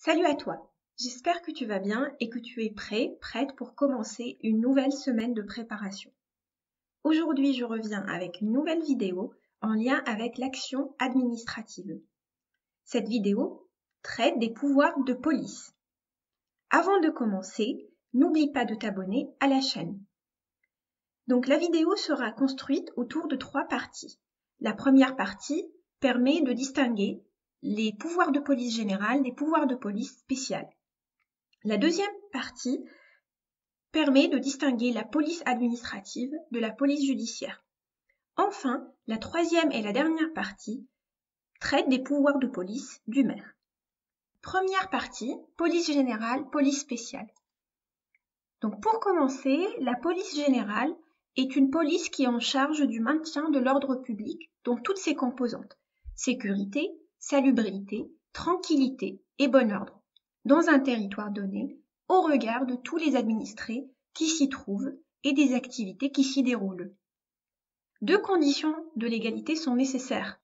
Salut à toi, j'espère que tu vas bien et que tu es prête pour commencer une nouvelle semaine de préparation. Aujourd'hui, je reviens avec une nouvelle vidéo en lien avec l'action administrative. Cette vidéo traite des pouvoirs de police. Avant de commencer, n'oublie pas de t'abonner à la chaîne. Donc la vidéo sera construite autour de 3 parties. La première partie permet de distinguer les pouvoirs de police générale des pouvoirs de police spéciale. La deuxième partie permet de distinguer la police administrative de la police judiciaire. Enfin, la troisième et la dernière partie traite des pouvoirs de police du maire. Première partie, police générale, police spéciale. Donc pour commencer, la police générale est une police qui est en charge du maintien de l'ordre public, donc toutes ses composantes, sécurité, salubrité, tranquillité et bon ordre, dans un territoire donné, au regard de tous les administrés qui s'y trouvent et des activités qui s'y déroulent. 2 conditions de légalité sont nécessaires.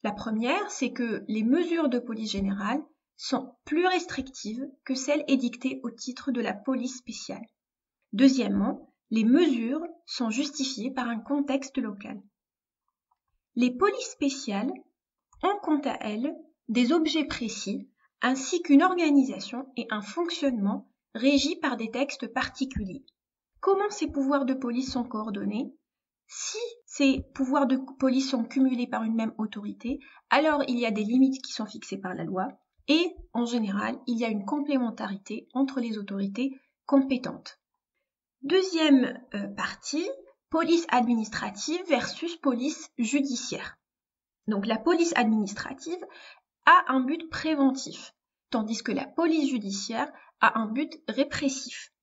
La première, c'est que les mesures de police générale sont plus restrictives que celles édictées au titre de la police spéciale. Deuxièmement, les mesures sont justifiées par un contexte local. Les polices spéciales ont quant à elles des objets précis ainsi qu'une organisation et un fonctionnement régis par des textes particuliers. Comment ces pouvoirs de police sont coordonnés? Si ces pouvoirs de police sont cumulés par une même autorité, alors il y a des limites qui sont fixées par la loi et, en général, il y a une complémentarité entre les autorités compétentes. Deuxième partie, police administrative versus police judiciaire. Donc la police administrative a un but préventif, tandis que la police judiciaire a un but répressif.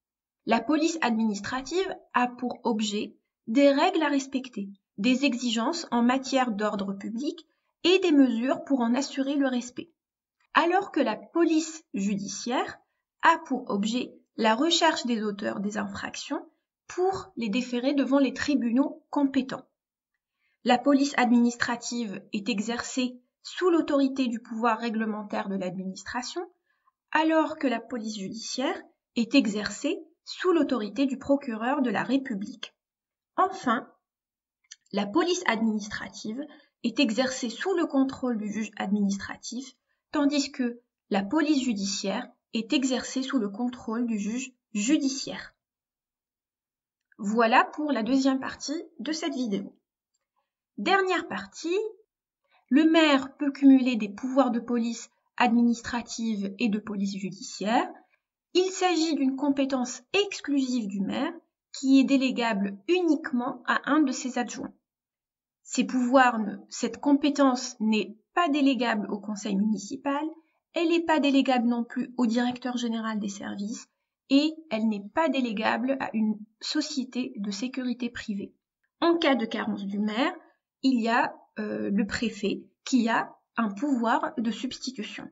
La police administrative a pour objet des règles à respecter, des exigences en matière d'ordre public et des mesures pour en assurer le respect. Alors que la police judiciaire a pour objet la recherche des auteurs des infractions pour les déférer devant les tribunaux compétents. La police administrative est exercée sous l'autorité du pouvoir réglementaire de l'administration, alors que la police judiciaire est exercée sous l'autorité du procureur de la République. Enfin, la police administrative est exercée sous le contrôle du juge administratif, tandis que la police judiciaire est exercée sous le contrôle du juge judiciaire. Voilà pour la deuxième partie de cette vidéo. Dernière partie, le maire peut cumuler des pouvoirs de police administrative et de police judiciaire. Il s'agit d'une compétence exclusive du maire qui est délégable uniquement à un de ses adjoints. Cette compétence n'est pas délégable au conseil municipal, elle n'est pas délégable non plus au directeur général des services et elle n'est pas délégable à une société de sécurité privée. En cas de carence du maire, il y a le préfet qui a un pouvoir de substitution.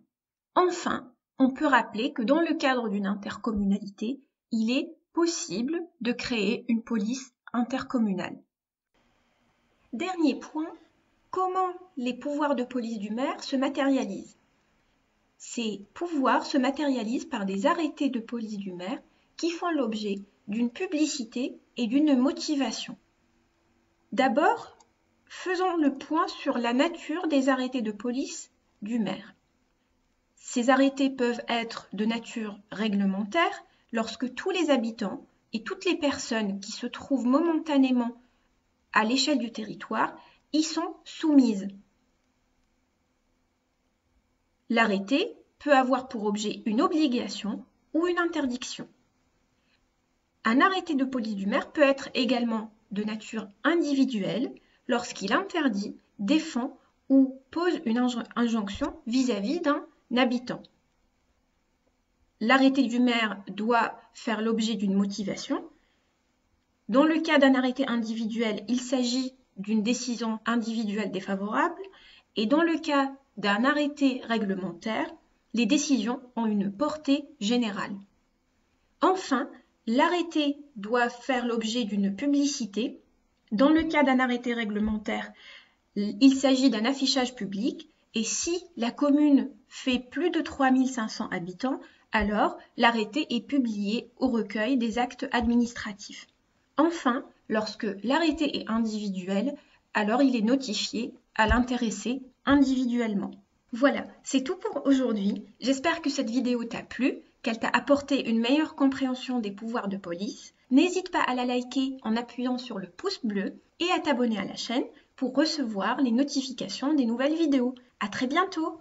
Enfin, on peut rappeler que dans le cadre d'une intercommunalité, il est possible de créer une police intercommunale. Dernier point, comment les pouvoirs de police du maire se matérialisent? Ces pouvoirs se matérialisent par des arrêtés de police du maire qui font l'objet d'une publicité et d'une motivation. D'abord, faisons le point sur la nature des arrêtés de police du maire. Ces arrêtés peuvent être de nature réglementaire lorsque tous les habitants et toutes les personnes qui se trouvent momentanément à l'échelle du territoire y sont soumises. L'arrêté peut avoir pour objet une obligation ou une interdiction. Un arrêté de police du maire peut être également de nature individuelle lorsqu'il interdit, défend ou pose une injonction vis-à-vis d'un habitant. L'arrêté du maire doit faire l'objet d'une motivation. Dans le cas d'un arrêté individuel, il s'agit d'une décision individuelle défavorable et dans le cas d'un arrêté réglementaire, les décisions ont une portée générale. Enfin, l'arrêté doit faire l'objet d'une publicité. Dans le cas d'un arrêté réglementaire, il s'agit d'un affichage public Et si la commune fait plus de 3500 habitants, alors l'arrêté est publié au recueil des actes administratifs. Enfin, lorsque l'arrêté est individuel, alors il est notifié à l'intéressé individuellement. Voilà, c'est tout pour aujourd'hui. J'espère que cette vidéo t'a plu, qu'elle t'a apporté une meilleure compréhension des pouvoirs de police. N'hésite pas à la liker en appuyant sur le pouce bleu et à t'abonner à la chaîne pour recevoir les notifications des nouvelles vidéos. À très bientôt!